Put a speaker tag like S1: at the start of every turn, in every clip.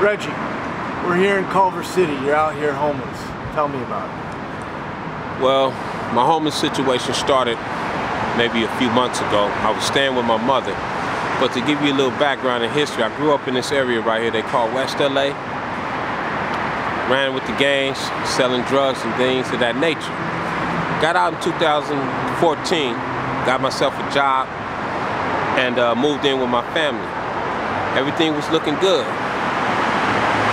S1: Reggie, we're here in Culver City. You're out here homeless. Tell me about it.
S2: Well, my homeless situation started maybe a few months ago. I was staying with my mother. But to give you a little background and history, I grew up in this area right here they call West LA. Ran with the gangs, selling drugs and things of that nature. Got out in 2014, got myself a job, and moved in with my family. Everything was looking good.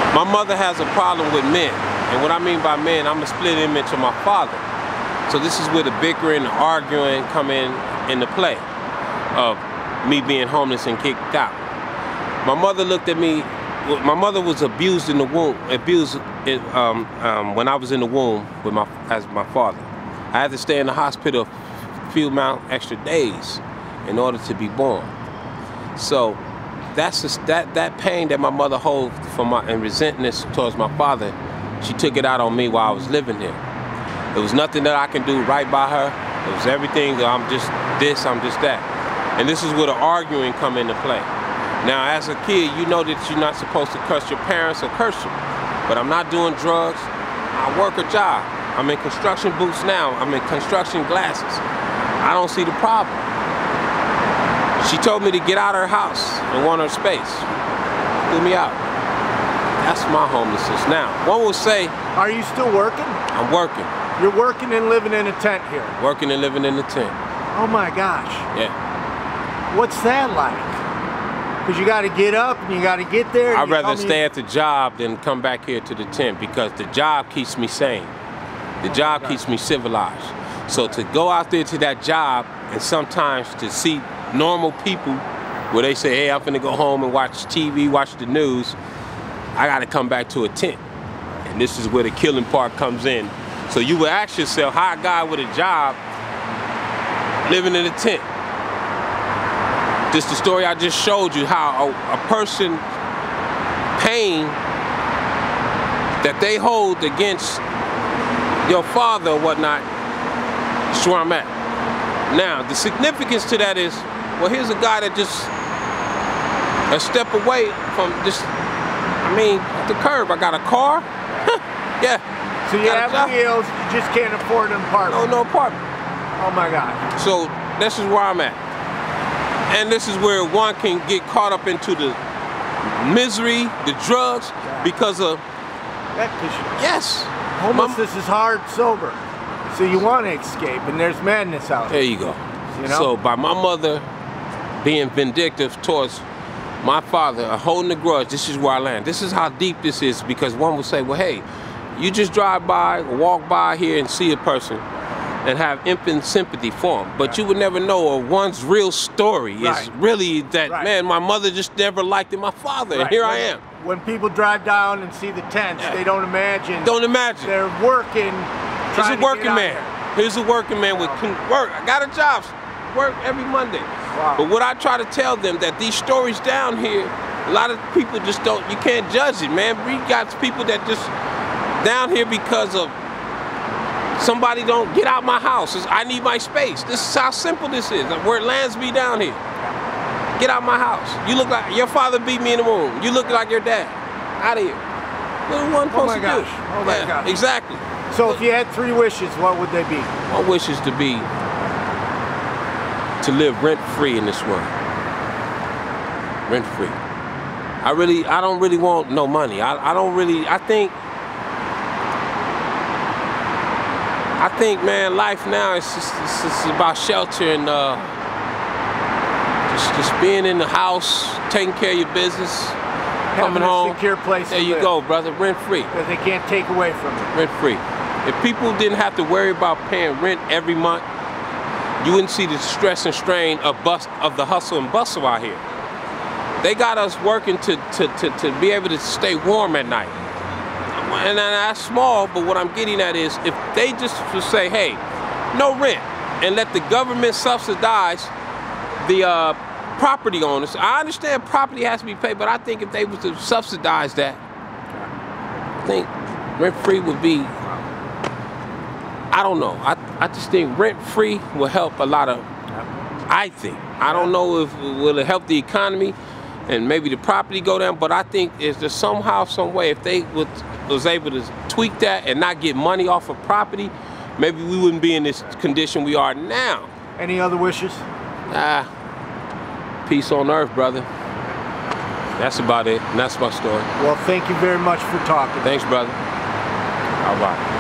S2: My mother has a problem with men, and what I mean by men, I'm a split image of my father. So this is where the bickering, the arguing come into play of me being homeless and kicked out. My mother looked at me. My mother was abused in the womb, when I was in the womb with as my father. I had to stay in the hospital a few extra days in order to be born. So that's just, that pain that my mother holds and resentment towards my father, she took it out on me while I was living here. There was nothing that I can do right by her. It was everything that I'm just this, I'm just that. And this is where the arguing come into play. Now, as a kid, you know that you're not supposed to curse your parents or curse them. But I'm not doing drugs. I work a job. I'm in construction boots now. I'm in construction glasses. I don't see the problem. She told me to get out of her house and want her space. Threw me out. That's my homelessness. Now, one will say,
S1: are you still working?
S2: I'm working.
S1: You're working and living in a tent here?
S2: Working and living in a tent.
S1: Oh my gosh.
S2: Yeah.
S1: What's that like? Because you got to get up and you got to get there.
S2: I'd rather stay at the job than come back here to the tent because the job keeps me sane. The job keeps me civilized. So to go out there to that job and sometimes to see normal people where they say, hey, I'm finna go home and watch TV, watch the news, I got to come back to a tent. And this is where the killing part comes in. So you would ask yourself, how a guy with a job living in a tent? Just the story I just showed you, how a person pain that they hold against your father or whatnot, that's where I'm at. Now, the significance to that is, well, here's a guy that just a step away from just, I mean, the curb. I got a car. Yeah.
S1: So you have wheels, you just can't afford an apartment.
S2: No apartment.
S1: Oh my God.
S2: So this is where I'm at. And this is where one can get caught up into the misery, the drugs, because of
S1: that.
S2: Yes.
S1: Homelessness is hard sober. So you want to escape, and there's madness out there.
S2: There you go.
S1: You know?
S2: So by my mother being vindictive towards my father, holding a grudge, this is where I land. This is how deep this is, because one would say, well, hey, you just drive by or walk by here and see a person and have infinite sympathy for him. But you would never know one's real story is really that, man, my mother just never liked my father, and here I am.
S1: When people drive down and see the tents, they don't imagine.
S2: Don't imagine.
S1: They're working.
S2: Here's a working man. Here's a working man with work. I got a job, work every Monday.
S1: Wow.
S2: But what I try to tell them that these stories down here, a lot of people just don't, you can't judge it, man. We got people that just down here because of somebody don't get out my house. I need my space. This is how simple this is. Where it lands me down here. Get out my house. You look like your father beat me in the womb. You look like your dad. Out of here. What is one supposed to do?
S1: Oh my gosh.
S2: Exactly.
S1: So if you had 3 wishes, what would they be?
S2: My wish is to be to live rent-free in this world. Rent-free. I don't really want no money. I think, man, life now is just about shelter and just being in the house, taking care of your business, coming home.
S1: A secure place.
S2: There you go, brother, rent-free.
S1: Because they can't take away from you.
S2: Rent-free. If people didn't have to worry about paying rent every month, you wouldn't see the stress and strain of the hustle and bustle out here. They got us working to be able to stay warm at night. And that's small, but what I'm getting at is if they just would say, hey, no rent, and let the government subsidize the property owners. I understand property has to be paid, but I think if they was to subsidize that, I think rent-free would be, I don't know. I just think rent-free will help a lot of, I think. I don't know if will it help the economy. and maybe the property go down, but I think it's just somehow, some way, if they was able to tweak that and not get money off of property, maybe we wouldn't be in this condition we are now.
S1: Any other wishes?
S2: Peace on earth, brother. That's about it, and that's my story.
S1: Well, thank you very much for talking.
S2: Thanks, brother. All right.